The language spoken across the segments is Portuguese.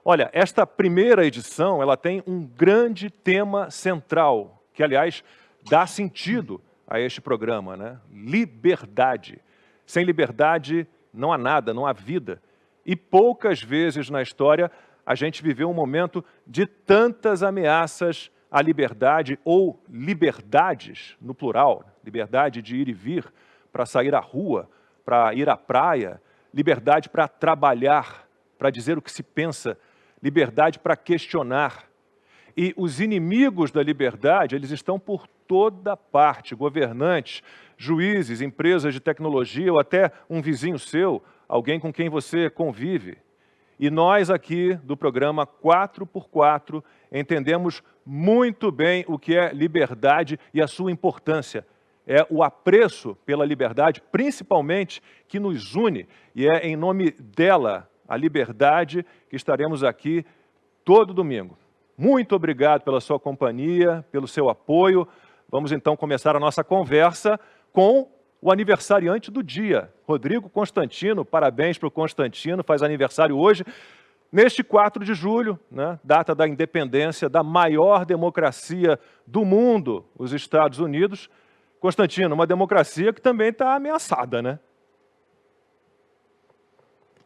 Olha, esta primeira edição, ela tem um grande tema central, que, aliás, dá sentido a este programa, né? Liberdade. Sem liberdade, não há nada, não há vida. E poucas vezes na história a gente viveu um momento de tantas ameaças à liberdade, ou liberdades, no plural, liberdade de ir e vir, para sair à rua, para ir à praia, liberdade para trabalhar, para dizer o que se pensa, liberdade para questionar. E os inimigos da liberdade, eles estão por toda parte, governantes, juízes, empresas de tecnologia ou até um vizinho seu, alguém com quem você convive. E nós aqui do programa 4x4 entendemos muito bem o que é liberdade e a sua importância. É o apreço pela liberdade, principalmente, que nos une, e é em nome dela, a liberdade, que estaremos aqui todo domingo. Muito obrigado pela sua companhia, pelo seu apoio. Vamos então começar a nossa conversa com o aniversariante do dia, Rodrigo Constantino. Parabéns para o Constantino, faz aniversário hoje, neste 4 de julho, né, data da independência da maior democracia do mundo, os Estados Unidos. Constantino, uma democracia que também está ameaçada, né?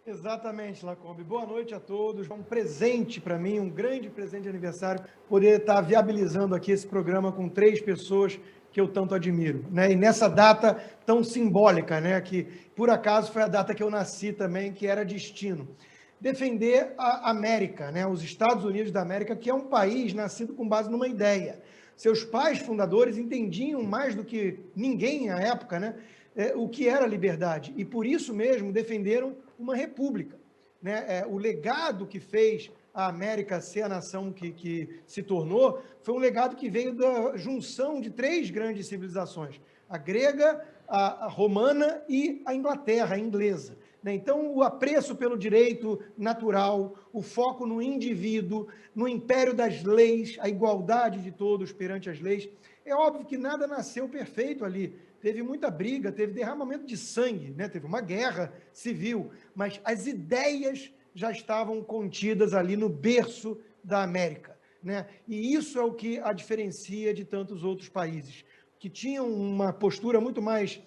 Exatamente, Lacombe. Boa noite a todos. É um presente para mim, um grande presente de aniversário, poder estar viabilizando aqui esse programa com 3 pessoas que eu tanto admiro, né? E nessa data tão simbólica, né? Que por acaso foi a data que eu nasci também, que era destino. Defender a América, né? Os Estados Unidos da América, que é um país nascido com base numa ideia. Seus pais fundadores entendiam mais do que ninguém à época, né? O que era liberdade. E por isso mesmo defenderam uma república, né? O legado que fez a América ser a nação que se tornou foi um legado que veio da junção de 3 grandes civilizações, a grega, a romana e a Inglaterra, a inglesa. Então, o apreço pelo direito natural, o foco no indivíduo, no império das leis, a igualdade de todos perante as leis. É óbvio que nada nasceu perfeito ali. Teve muita briga, teve derramamento de sangue, né? Teve uma guerra civil, mas as ideias já estavam contidas ali no berço da América, né? E isso é o que a diferencia de tantos outros países, que tinham uma postura muito mais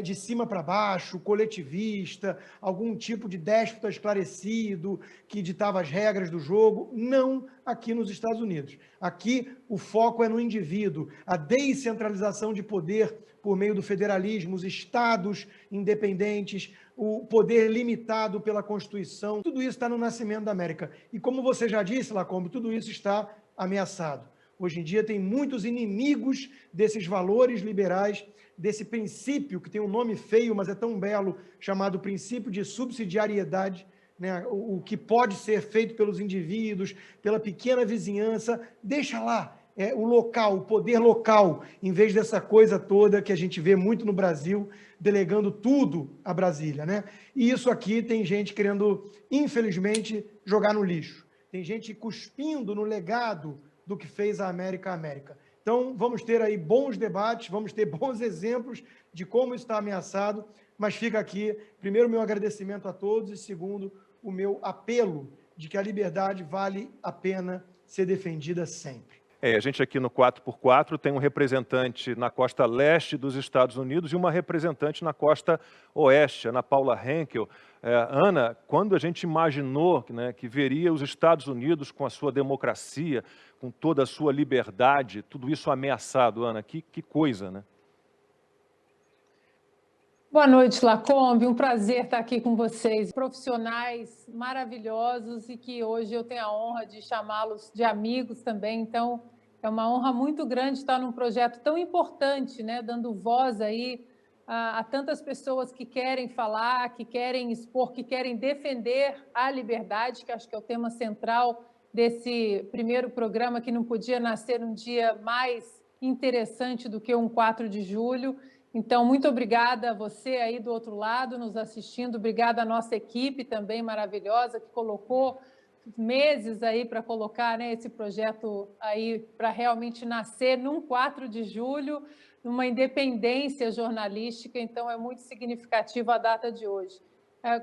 de cima para baixo, coletivista, algum tipo de déspota esclarecido que ditava as regras do jogo. Não aqui nos Estados Unidos. Aqui o foco é no indivíduo, a descentralização de poder por meio do federalismo, os estados independentes, o poder limitado pela Constituição. Tudo isso está no nascimento da América. E como você já disse, Lacombe, tudo isso está ameaçado. Hoje em dia tem muitos inimigos desses valores liberais, desse princípio, que tem um nome feio, mas é tão belo, chamado princípio de subsidiariedade, né? O que pode ser feito pelos indivíduos, pela pequena vizinhança, deixa lá. O local, o poder local, em vez dessa coisa toda que a gente vê muito no Brasil, delegando tudo a Brasília, né? E isso aqui tem gente querendo, infelizmente, jogar no lixo. Tem gente cuspindo no legado do que fez a América. Então, vamos ter aí bons debates, vamos ter bons exemplos de como isso está ameaçado, mas fica aqui, primeiro, o meu agradecimento a todos e, segundo, o meu apelo de que a liberdade vale a pena ser defendida sempre. A gente aqui no 4x4 tem um representante na costa leste dos Estados Unidos e uma representante na costa oeste, Ana Paula Henkel. Ana, quando a gente imaginou, né, que veria os Estados Unidos com a sua democracia, com toda a sua liberdade, tudo isso ameaçado, Ana, que coisa, né? Boa noite, Lacombe. Um prazer estar aqui com vocês. Profissionais maravilhosos e que hoje eu tenho a honra de chamá-los de amigos também. Então, é uma honra muito grande estar num projeto tão importante, né? Dando voz aí a tantas pessoas que querem falar, que querem expor, que querem defender a liberdade, que acho que é o tema central desse primeiro programa, que não podia nascer um dia mais interessante do que um 4 de julho. Então, muito obrigada a você aí do outro lado, nos assistindo. Obrigada à nossa equipe também maravilhosa, que colocou meses aí para colocar, né, esse projeto aí para realmente nascer num 4 de julho, numa independência jornalística. Então, é muito significativa a data de hoje.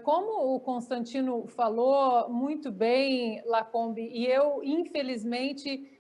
Como o Constantino falou muito bem, Lacombe, e eu, infelizmente,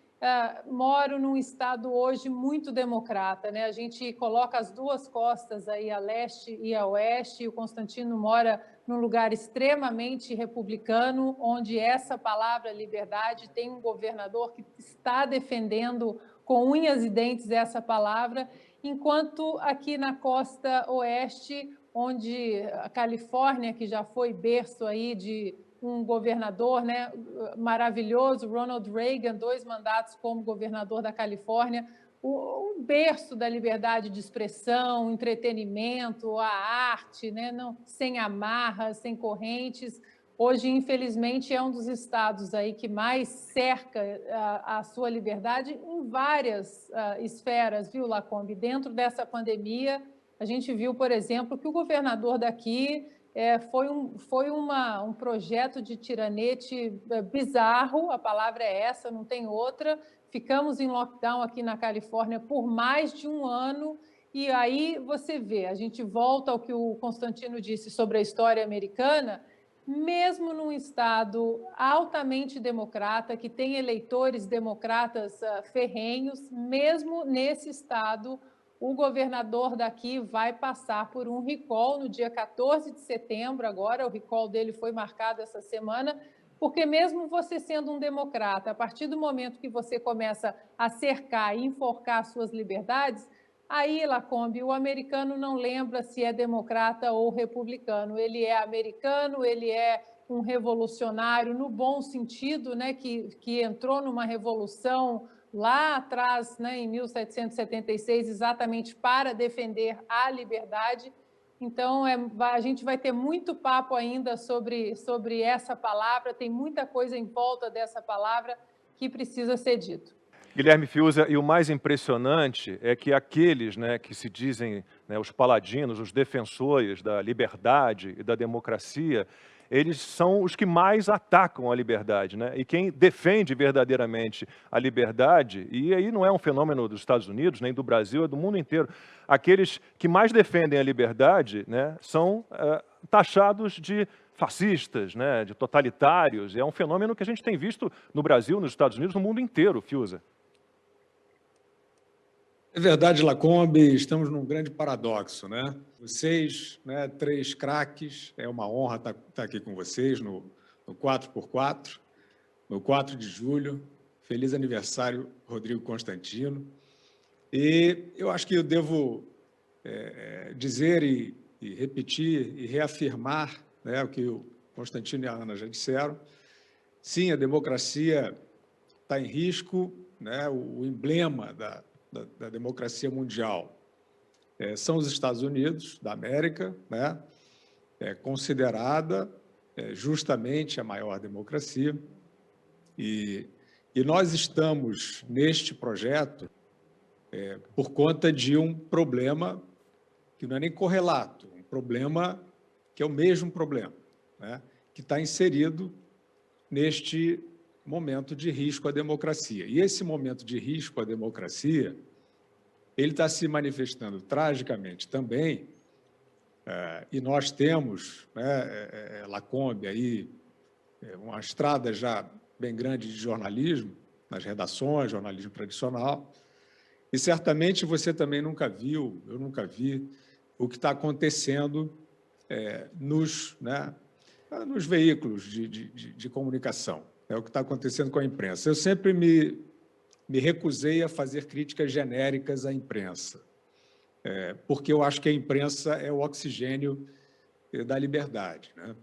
moro num estado hoje muito democrata, né? A gente coloca as duas costas aí, a leste e a oeste, e o Constantino mora num lugar extremamente republicano, onde essa palavra liberdade tem um governador que está defendendo com unhas e dentes essa palavra, enquanto aqui na costa oeste, onde a Califórnia, que já foi berço aí de um governador, né, maravilhoso, Ronald Reagan, 2 mandatos como governador da Califórnia, o berço da liberdade de expressão, entretenimento, a arte, né, não, sem amarras, sem correntes. Hoje, infelizmente, é um dos estados aí que mais cerca a sua liberdade em várias esferas, viu, Lacombe? Dentro dessa pandemia, a gente viu, por exemplo, que o governador daqui foi um projeto de tiranete bizarro, a palavra é essa, não tem outra. Ficamos em lockdown aqui na Califórnia por mais de um ano, e aí você vê, a gente volta ao que o Constantino disse sobre a história americana, mesmo num estado altamente democrata, que tem eleitores democratas ferrenhos, mesmo nesse estado, o governador daqui vai passar por um recall no dia 14 de setembro, agora o recall dele foi marcado essa semana, porque mesmo você sendo um democrata, a partir do momento que você começa a cercar e enforcar suas liberdades, aí, Lacombe, o americano não lembra se é democrata ou republicano. Ele é americano, ele é um revolucionário no bom sentido, né, que entrou numa revolução lá atrás, né, em 1776, exatamente para defender a liberdade. Então, a gente vai ter muito papo ainda sobre essa palavra, tem muita coisa em volta dessa palavra que precisa ser dito. Guilherme Fiuza, e o mais impressionante é que aqueles, né, que se dizem, né, os paladinos, os defensores da liberdade e da democracia, eles são os que mais atacam a liberdade, né? E quem defende verdadeiramente a liberdade, e aí não é um fenômeno dos Estados Unidos, nem do Brasil, é do mundo inteiro, aqueles que mais defendem a liberdade, né, são taxados de fascistas, né, de totalitários. É um fenômeno que a gente tem visto no Brasil, nos Estados Unidos, no mundo inteiro, Fiuza. É verdade, Lacombe, estamos num grande paradoxo, né? Vocês, né, 3 craques, é uma honra estar aqui com vocês no 4x4, no 4 de julho. Feliz aniversário, Rodrigo Constantino. E eu acho que eu devo dizer e repetir e reafirmar, né, o que o Constantino e a Ana já disseram. Sim, a democracia está em risco, né? O emblema da democracia mundial são os Estados Unidos da América, né? Considerada justamente a maior democracia. E nós estamos neste projeto por conta de um problema que não é nem correlato, um problema que é o mesmo problema, né? Que está inserido neste momento de risco à democracia. E esse momento de risco à democracia, ele está se manifestando tragicamente também, e nós temos, né, Lacombe, aí, uma estrada já bem grande de jornalismo, nas redações, jornalismo tradicional, e certamente você também nunca viu, eu nunca vi, o que está acontecendo nos veículos de comunicação. É o que está acontecendo com a imprensa. Eu sempre me recusei a fazer críticas genéricas à imprensa, porque eu acho que a imprensa é o oxigênio da liberdade, né?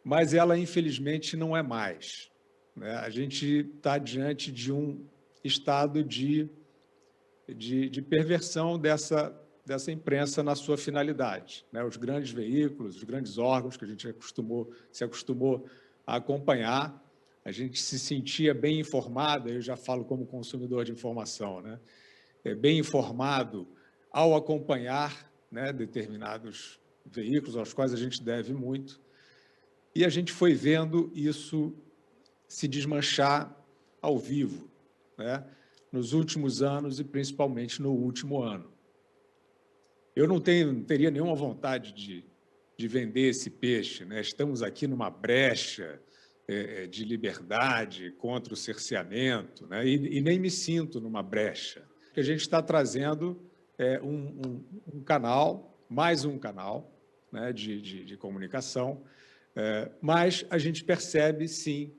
Mas ela, infelizmente, não é mais, né? A gente está diante de um estado de perversão dessa imprensa na sua finalidade, né? Os grandes veículos, os grandes órgãos que a gente se acostumou a acompanhar, a gente se sentia bem informado, eu já falo como consumidor de informação, né? Bem informado ao acompanhar, né, determinados veículos aos quais a gente deve muito, e a gente foi vendo isso se desmanchar ao vivo, né, nos últimos anos e principalmente no último ano. Eu não teria nenhuma vontade de de vender esse peixe, né? Estamos aqui numa brecha de liberdade contra o cerceamento, né? E nem me sinto numa brecha. O que a gente está trazendo é um canal, mais um canal, né, de comunicação, mas a gente percebe, sim,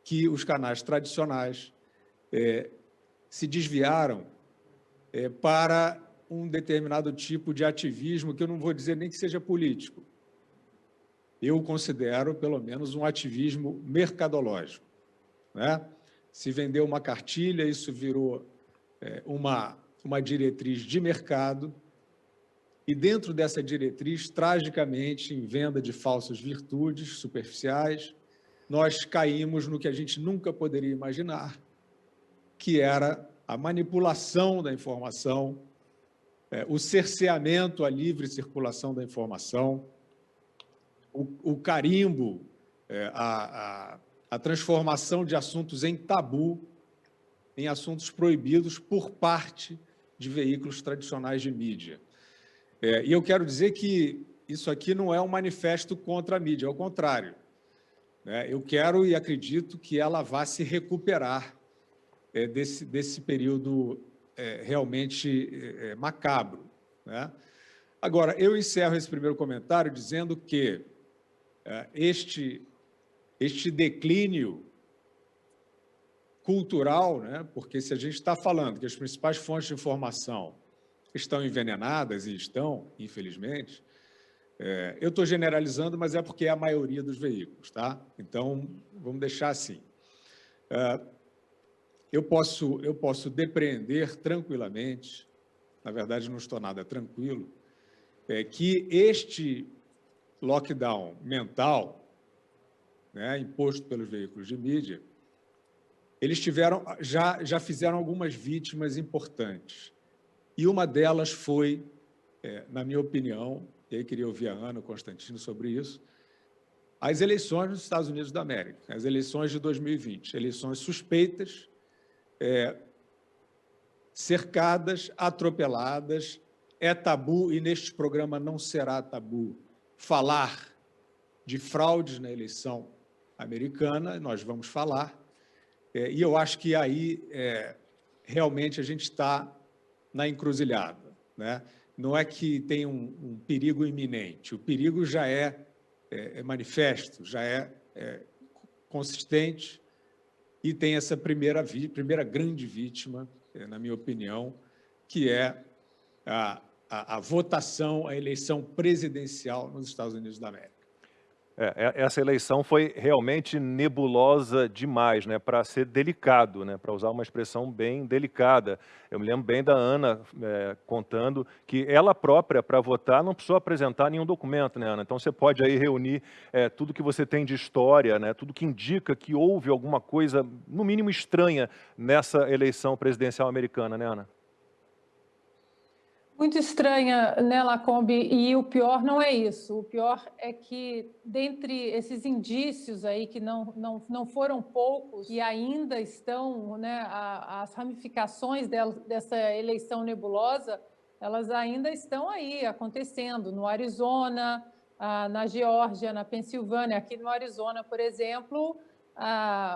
que os canais tradicionais se desviaram para um determinado tipo de ativismo, que eu não vou dizer nem que seja político. Eu considero, pelo menos, um ativismo mercadológico, né? Se vendeu uma cartilha, isso virou uma diretriz de mercado, e dentro dessa diretriz, tragicamente, em venda de falsas virtudes superficiais, nós caímos no que a gente nunca poderia imaginar, que era a manipulação da informação, o cerceamento à livre circulação da informação, o carimbo, a transformação de assuntos em tabu, em assuntos proibidos por parte de veículos tradicionais de mídia. E eu quero dizer que isso aqui não é um manifesto contra a mídia, ao contrário, né? Eu quero e acredito que ela vá se recuperar desse período realmente macabro, né? Agora, eu encerro esse primeiro comentário dizendo que este declínio cultural, né? Porque se a gente está falando que as principais fontes de informação estão envenenadas, e estão, infelizmente, eu estou generalizando, mas é porque é a maioria dos veículos, tá? Então, vamos deixar assim. Eu posso depreender tranquilamente, na verdade não estou nada tranquilo, que este lockdown mental, né, imposto pelos veículos de mídia, eles já fizeram algumas vítimas importantes. E uma delas foi, na minha opinião, e aí queria ouvir a Ana, o Constantino sobre isso, as eleições nos Estados Unidos da América, as eleições de 2020, eleições suspeitas, cercadas, atropeladas, é tabu, e neste programa não será tabu falar de fraudes na eleição americana, nós vamos falar, e eu acho que aí realmente a gente está na encruzilhada, né? Não é que tem um perigo iminente, o perigo já é manifesto, já é consistente, e tem essa primeira grande vítima, na minha opinião, que é a votação, a eleição presidencial nos Estados Unidos da América. Essa eleição foi realmente nebulosa demais, né, para ser delicado, né, para usar uma expressão bem delicada. Eu me lembro bem da Ana contando que ela própria, para votar, não precisou apresentar nenhum documento, né, Ana? Então você pode aí reunir tudo que você tem de história, né, tudo que indica que houve alguma coisa, no mínimo estranha, nessa eleição presidencial americana, né, Ana? Muito estranha, né, Lacombe? E o pior não é isso. O pior é que, dentre esses indícios aí, que não foram poucos e ainda estão, né, as ramificações dessa eleição nebulosa, elas ainda estão aí acontecendo no Arizona, na Geórgia, na Pensilvânia. Aqui no Arizona, por exemplo,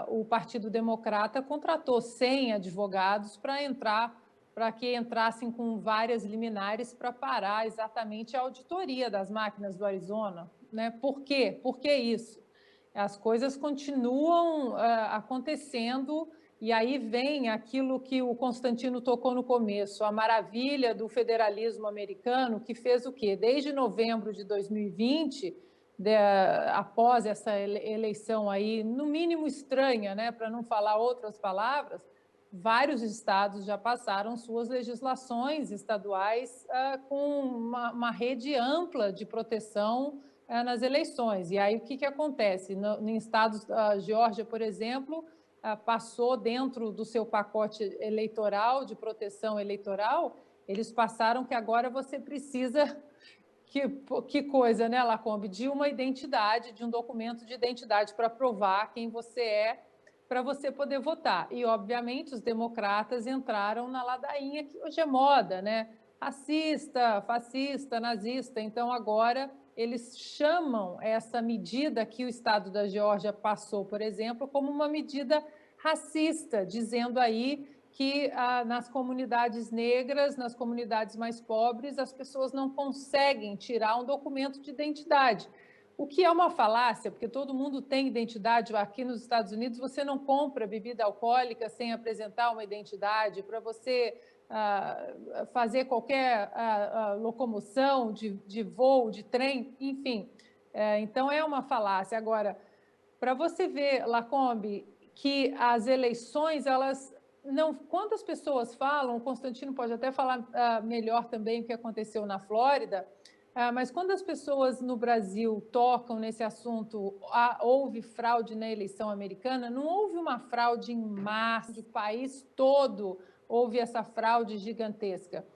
o Partido Democrata contratou 100 advogados para que entrassem com várias liminares para parar exatamente a auditoria das máquinas do Arizona, né? Por quê? Por que isso? As coisas continuam acontecendo, e aí vem aquilo que o Constantino tocou no começo, a maravilha do federalismo americano, que fez o quê? Desde novembro de 2020, após essa eleição aí, no mínimo estranha, né? Para não falar outras palavras, vários estados já passaram suas legislações estaduais com uma rede ampla de proteção nas eleições. E aí o que acontece? Em estados, a Geórgia, por exemplo, passou dentro do seu pacote eleitoral, de proteção eleitoral, eles passaram que agora você precisa... Que coisa, né, Lacombe? De uma identidade, de um documento de identidade para provar quem você é, para você poder votar. E, obviamente, os democratas entraram na ladainha que hoje é moda, né? Racista, fascista, nazista. Então, agora, eles chamam essa medida que o estado da Geórgia passou, por exemplo, como uma medida racista, dizendo aí que nas comunidades negras, nas comunidades mais pobres, as pessoas não conseguem tirar um documento de identidade. O que é uma falácia, porque todo mundo tem identidade. Aqui nos Estados Unidos, você não compra bebida alcoólica sem apresentar uma identidade. Para você fazer qualquer locomoção de voo, de trem, enfim. Então, é uma falácia. Agora, para você ver, Lacombe, que as eleições, elas não... Quando as pessoas falam, o Constantino pode até falar melhor também o que aconteceu na Flórida, mas quando as pessoas no Brasil tocam nesse assunto, houve fraude na eleição americana, não houve uma fraude em massa, do país todo houve essa fraude gigantesca.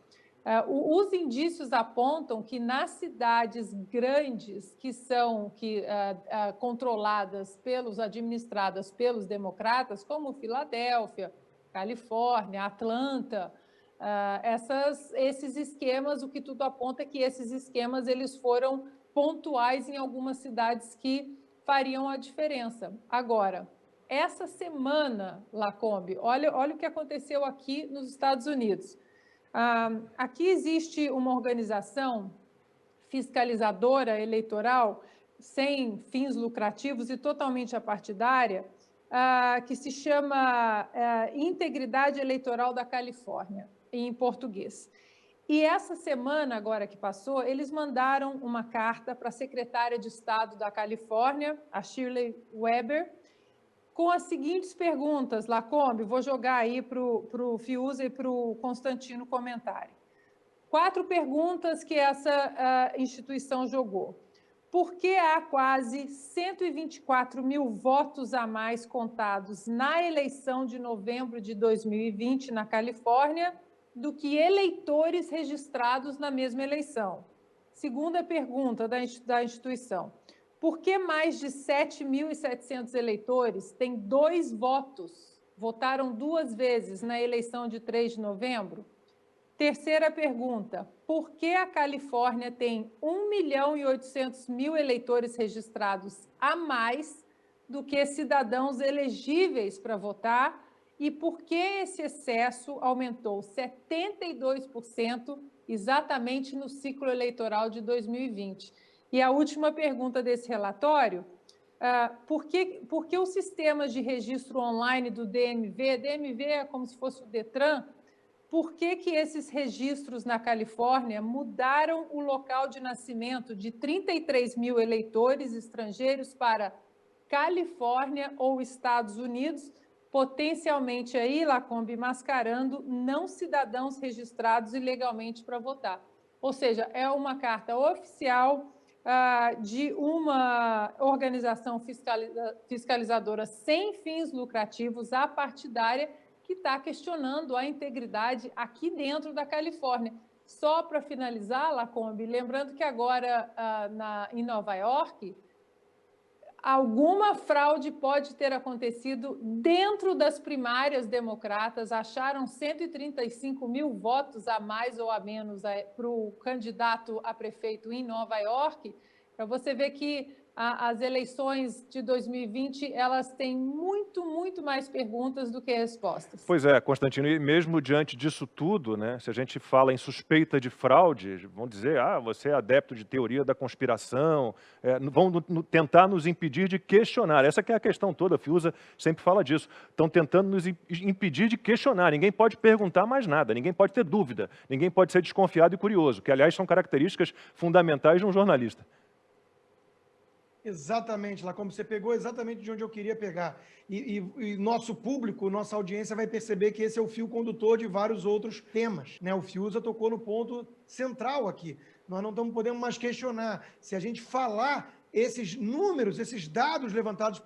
Os indícios apontam que nas cidades grandes, que são controladas administradas pelos democratas, como Filadélfia, Califórnia, Atlanta, esses esquemas, o que tudo aponta é que esses esquemas eles foram pontuais em algumas cidades que fariam a diferença. Agora, essa semana, Lacombe, olha o que aconteceu aqui nos Estados Unidos. Aqui existe uma organização fiscalizadora eleitoral sem fins lucrativos e totalmente apartidária, que se chama Integridade Eleitoral da Califórnia, em português. E essa semana, agora que passou, eles mandaram uma carta para a secretária de Estado da Califórnia, a Shirley Weber, com as seguintes perguntas, Lacombe, vou jogar aí para o Fiuza e para o Constantino comentarem. 4 perguntas que essa instituição jogou. Por que há quase 124 mil votos a mais contados na eleição de novembro de 2020 na Califórnia do que eleitores registrados na mesma eleição? Segunda pergunta da instituição. Por que mais de 7.700 eleitores têm 2 votos, votaram 2 vezes na eleição de 3 de novembro? Terceira pergunta, por que a Califórnia tem 1.800.000 eleitores registrados a mais do que cidadãos elegíveis para votar e por que esse excesso aumentou 72% exatamente no ciclo eleitoral de 2020? E a última pergunta desse relatório, por que os sistemas de registro online do DMV é como se fosse o Detran, por que esses registros na Califórnia mudaram o local de nascimento de 33 mil eleitores estrangeiros para Califórnia ou Estados Unidos, potencialmente aí, Lacombe, mascarando não cidadãos registrados ilegalmente para votar? Ou seja, é uma carta oficial de uma organização fiscalizadora sem fins lucrativos, apartidária, que está questionando a integridade aqui dentro da Califórnia. Só para finalizar, Lacombe, lembrando que agora em Nova York, alguma fraude pode ter acontecido dentro das primárias democratas, acharam 135 mil votos a mais ou a menos para o candidato a prefeito em Nova York, para você ver que as eleições de 2020, elas têm muito, muito mais perguntas do que respostas. Pois é, Constantino, e mesmo diante disso tudo, né, se a gente fala em suspeita de fraude, vão dizer, você é adepto de teoria da conspiração, vão tentar nos impedir de questionar. Essa que é a questão toda, a Fiuza sempre fala disso. Estão tentando nos impedir de questionar, ninguém pode perguntar mais nada, ninguém pode ter dúvida, ninguém pode ser desconfiado e curioso, que, aliás, são características fundamentais de um jornalista. Exatamente, lá como você pegou exatamente de onde eu queria pegar. E nosso público, nossa audiência vai perceber que esse é o fio condutor de vários outros temas, né? O Fiuza tocou no ponto central aqui. Nós não estamos podendo mais questionar. Se a gente falar esses números, esses dados levantados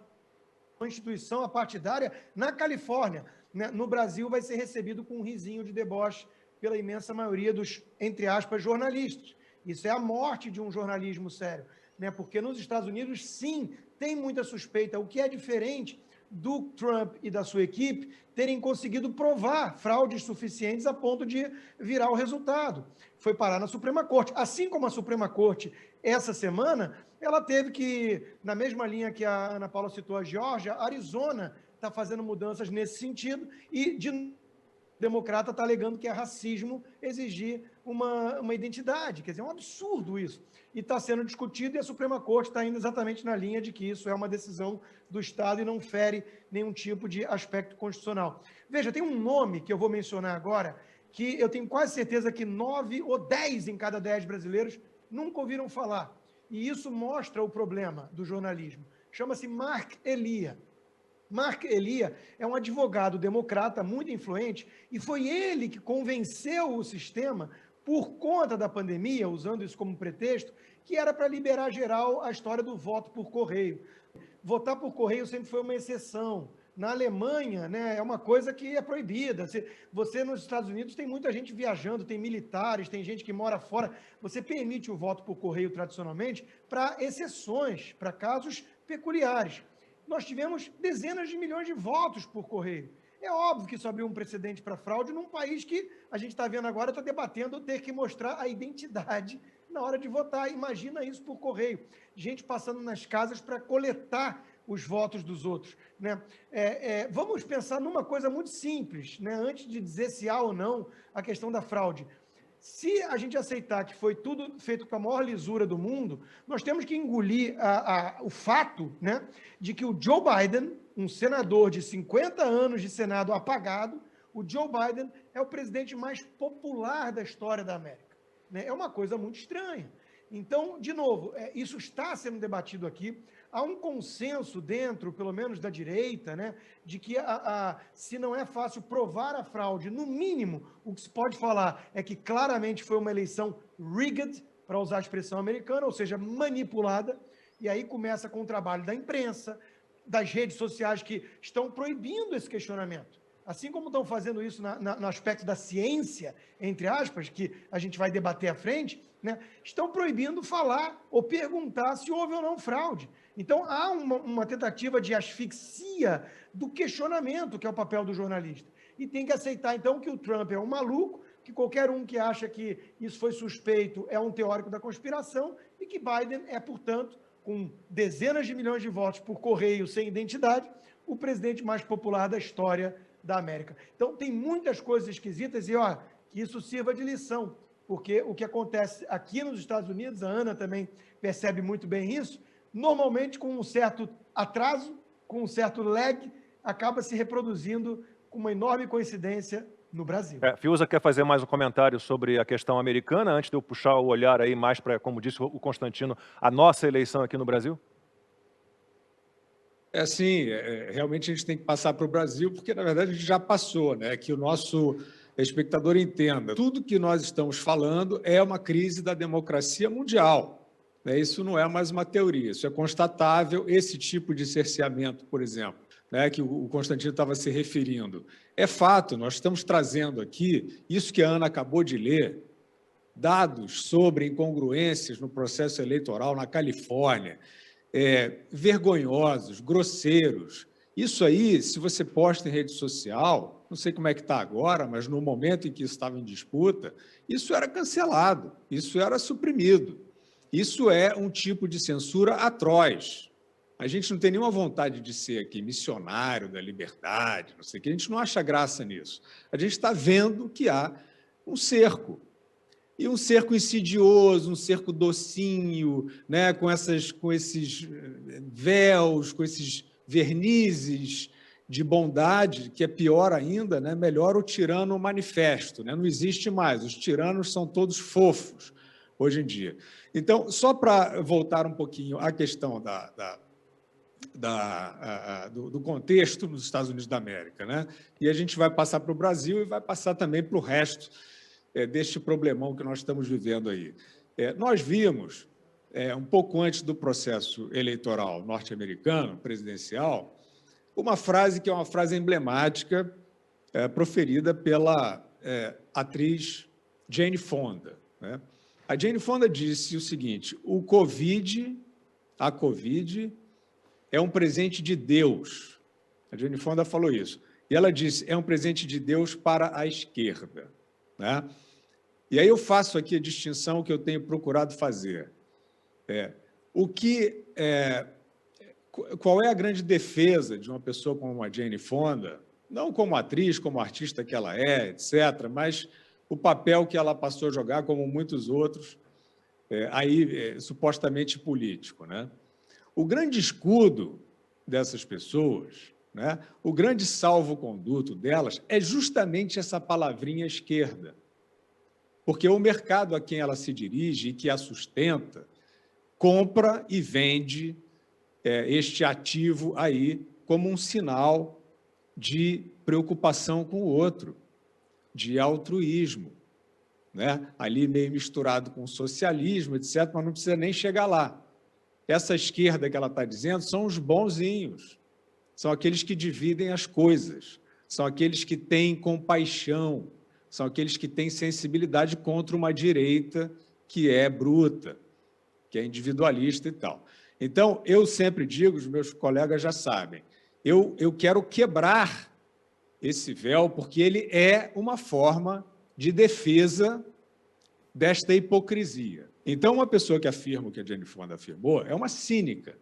pela instituição apartidária na Califórnia, né? No Brasil vai ser recebido com um risinho de deboche pela imensa maioria dos, entre aspas, jornalistas. Isso é a morte de um jornalismo sério. Né, porque nos Estados Unidos, sim, tem muita suspeita. O que é diferente do Trump e da sua equipe terem conseguido provar fraudes suficientes a ponto de virar o resultado. Foi parar na Suprema Corte. Assim como a Suprema Corte, essa semana, ela teve que, na mesma linha que a Ana Paula citou, a Geórgia, Arizona está fazendo mudanças nesse sentido e, de democrata está alegando que é racismo exigir uma identidade. Quer dizer, é um absurdo isso. E está sendo discutido e a Suprema Corte está indo exatamente na linha de que isso é uma decisão do Estado e não fere nenhum tipo de aspecto constitucional. Veja, tem um nome que eu vou mencionar agora que eu tenho quase certeza que 9 ou 10 em cada 10 brasileiros nunca ouviram falar. E isso mostra o problema do jornalismo. Chama-se Mark Elia. Mark Elia é um advogado democrata muito influente e foi ele que convenceu o sistema, por conta da pandemia, usando isso como pretexto, que era para liberar geral a história do voto por correio. Votar por correio sempre foi uma exceção. Na Alemanha, né, é uma coisa que é proibida. Você nos Estados Unidos tem muita gente viajando, tem militares, tem gente que mora fora. Você permite o voto por correio tradicionalmente para exceções, para casos peculiares. Nós tivemos dezenas de milhões de votos por correio. É óbvio que isso abriu um precedente para fraude num país que a gente está vendo agora, está debatendo ter que mostrar a identidade na hora de votar. Imagina isso por correio. Gente passando nas casas para coletar os votos dos outros. Né? Vamos pensar numa coisa muito simples, né? Antes de dizer se há ou não a questão da fraude. Se a gente aceitar que foi tudo feito com a maior lisura do mundo, nós temos que engolir o fato, né, de que o Joe Biden, um senador de 50 anos de Senado apagado, o Joe Biden é o presidente mais popular da história da América. Né? É uma coisa muito estranha. Então, de novo, isso está sendo debatido aqui. Há um consenso dentro, pelo menos da direita, né, de que se não é fácil provar a fraude, no mínimo, o que se pode falar é que claramente foi uma eleição rigged, para usar a expressão americana, ou seja, manipulada, e aí começa com o trabalho da imprensa, das redes sociais que estão proibindo esse questionamento. Assim como estão fazendo isso no aspecto da ciência, entre aspas, que a gente vai debater à frente, né, estão proibindo falar ou perguntar se houve ou não fraude. Então, há uma tentativa de asfixia do questionamento, que é o papel do jornalista. E tem que aceitar, então, que o Trump é um maluco, que qualquer um que acha que isso foi suspeito é um teórico da conspiração e que Biden é, portanto, com dezenas de milhões de votos por correio sem identidade, o presidente mais popular da história da América. Então, tem muitas coisas esquisitas e, que isso sirva de lição, porque o que acontece aqui nos Estados Unidos, a Ana também percebe muito bem isso, normalmente com um certo atraso, com um certo lag, acaba se reproduzindo com uma enorme coincidência no Brasil. Fiuza quer fazer mais um comentário sobre a questão americana, antes de eu puxar o olhar aí mais para, como disse o Constantino, a nossa eleição aqui no Brasil? Sim, realmente a gente tem que passar para o Brasil, porque, na verdade, a gente já passou, né? Que o nosso espectador entenda. Tudo que nós estamos falando é uma crise da democracia mundial. Né? Isso não é mais uma teoria, isso é constatável. Esse tipo de cerceamento, por exemplo, né, que o Constantino estava se referindo, é fato. Nós estamos trazendo aqui, isso que a Ana acabou de ler, dados sobre incongruências no processo eleitoral na Califórnia, vergonhosos, grosseiros. Isso aí, se você posta em rede social, não sei como é que está agora, mas no momento em que isso estava em disputa, isso era cancelado, isso era suprimido. Isso é um tipo de censura atroz. A gente não tem nenhuma vontade de ser aqui missionário da liberdade, não sei o que, a gente não acha graça nisso. A gente está vendo que há um cerco. E um cerco insidioso, um cerco docinho, né, com esses véus, com esses vernizes de bondade, que é pior ainda, né, melhor o tirano manifesto. Né, não existe mais, os tiranos são todos fofos hoje em dia. Então, só para voltar um pouquinho à questão do contexto nos Estados Unidos da América, né, e a gente vai passar para o Brasil e vai passar também para o resto deste problemão que nós estamos vivendo aí. Nós vimos, um pouco antes do processo eleitoral norte-americano, presidencial, uma frase que é uma frase emblemática, proferida pela atriz Jane Fonda. Né? A Jane Fonda disse o seguinte: a Covid é um presente de Deus A Jane Fonda falou isso. E ela disse, é um presente de Deus para a esquerda, né? E aí eu faço aqui a distinção que eu tenho procurado fazer. Qual é a grande defesa de uma pessoa como a Jane Fonda, não como atriz, como artista que ela é, etc., mas o papel que ela passou a jogar, como muitos outros, supostamente político, né? O grande escudo dessas pessoas, né, o grande salvo-conduto delas é justamente essa palavrinha esquerda, porque o mercado a quem ela se dirige e que a sustenta compra e vende este ativo aí como um sinal de preocupação com o outro, de altruísmo, né? Ali meio misturado com socialismo, etc., mas não precisa nem chegar lá. Essa esquerda que ela está dizendo são os bonzinhos, são aqueles que dividem as coisas, são aqueles que têm compaixão, são aqueles que têm sensibilidade contra uma direita que é bruta, que é individualista e tal. Então, eu sempre digo, os meus colegas já sabem, eu quero quebrar esse véu, porque ele é uma forma de defesa desta hipocrisia. Então, uma pessoa que afirma o que a Jane Fonda afirmou é uma cínica,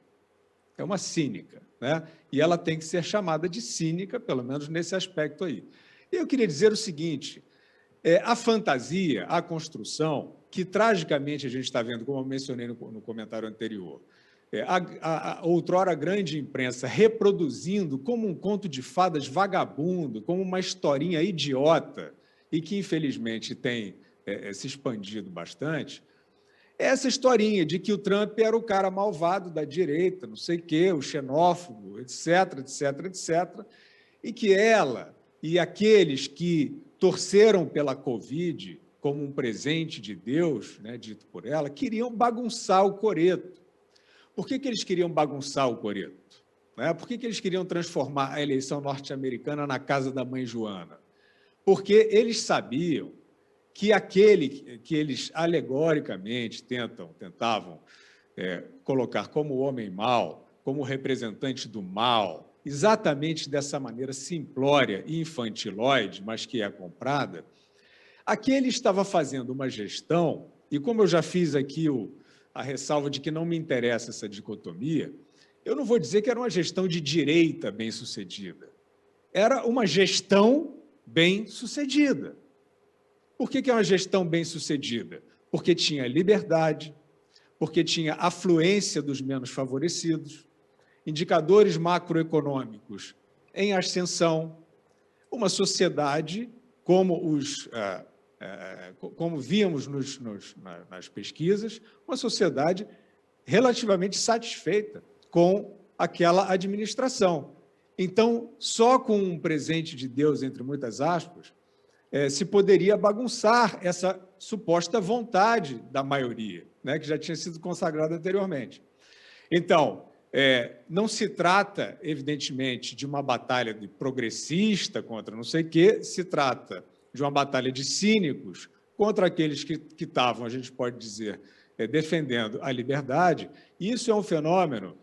né? E ela tem que ser chamada de cínica, pelo menos nesse aspecto aí. E eu queria dizer o seguinte, a fantasia, a construção, que tragicamente a gente está vendo, como eu mencionei no comentário anterior, a outrora grande imprensa reproduzindo como um conto de fadas vagabundo, como uma historinha idiota, e que, infelizmente, tem se expandido bastante, essa historinha de que o Trump era o cara malvado da direita, não sei o quê, o xenófobo, etc., etc., etc., e que ela e aqueles que torceram pela Covid como um presente de Deus, né, dito por ela, queriam bagunçar o coreto. Por que eles queriam bagunçar o coreto? Né? Por que eles queriam transformar a eleição norte-americana na casa da mãe Joana? Porque eles sabiam que aquele que eles alegoricamente tentavam colocar como homem mau, como representante do mal, exatamente dessa maneira simplória e infantilóide, mas que é comprada, aquele estava fazendo uma gestão, e como eu já fiz aqui a ressalva de que não me interessa essa dicotomia, eu não vou dizer que era uma gestão de direita bem-sucedida. Era uma gestão bem-sucedida. Por que é uma gestão bem-sucedida? Porque tinha liberdade, porque tinha afluência dos menos favorecidos, indicadores macroeconômicos em ascensão, uma sociedade, como víamos nas pesquisas, uma sociedade relativamente satisfeita com aquela administração. Então, só com um presente de Deus, entre muitas aspas, se poderia bagunçar essa suposta vontade da maioria, né, que já tinha sido consagrada anteriormente. Então, não se trata, evidentemente, de uma batalha de progressista contra não sei o quê, se trata de uma batalha de cínicos contra aqueles que estavam, a gente pode dizer, defendendo a liberdade. Isso é um fenômeno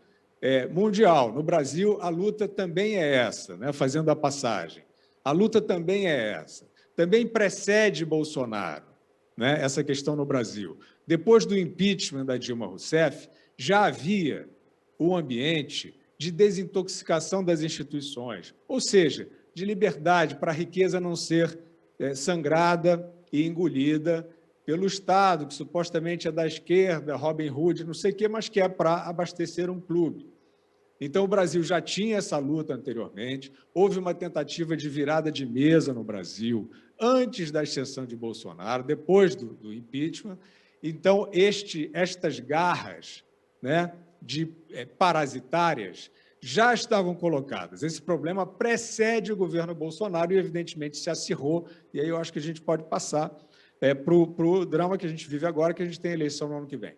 mundial. No Brasil, a luta também é essa, né, fazendo a passagem. A luta também é essa. Também precede Bolsonaro, né, essa questão no Brasil. Depois do impeachment da Dilma Rousseff, já havia um ambiente de desintoxicação das instituições, ou seja, de liberdade para a riqueza não ser sangrada e engolida pelo Estado, que supostamente é da esquerda, Robin Hood, não sei o quê, mas que é para abastecer um clube. Então, o Brasil já tinha essa luta anteriormente, houve uma tentativa de virada de mesa no Brasil, antes da ascensão de Bolsonaro, depois do impeachment. Então, estas garras, né, parasitárias já estavam colocadas. Esse problema precede o governo Bolsonaro e, evidentemente, se acirrou, e aí eu acho que a gente pode passar para o drama que a gente vive agora, que a gente tem eleição no ano que vem.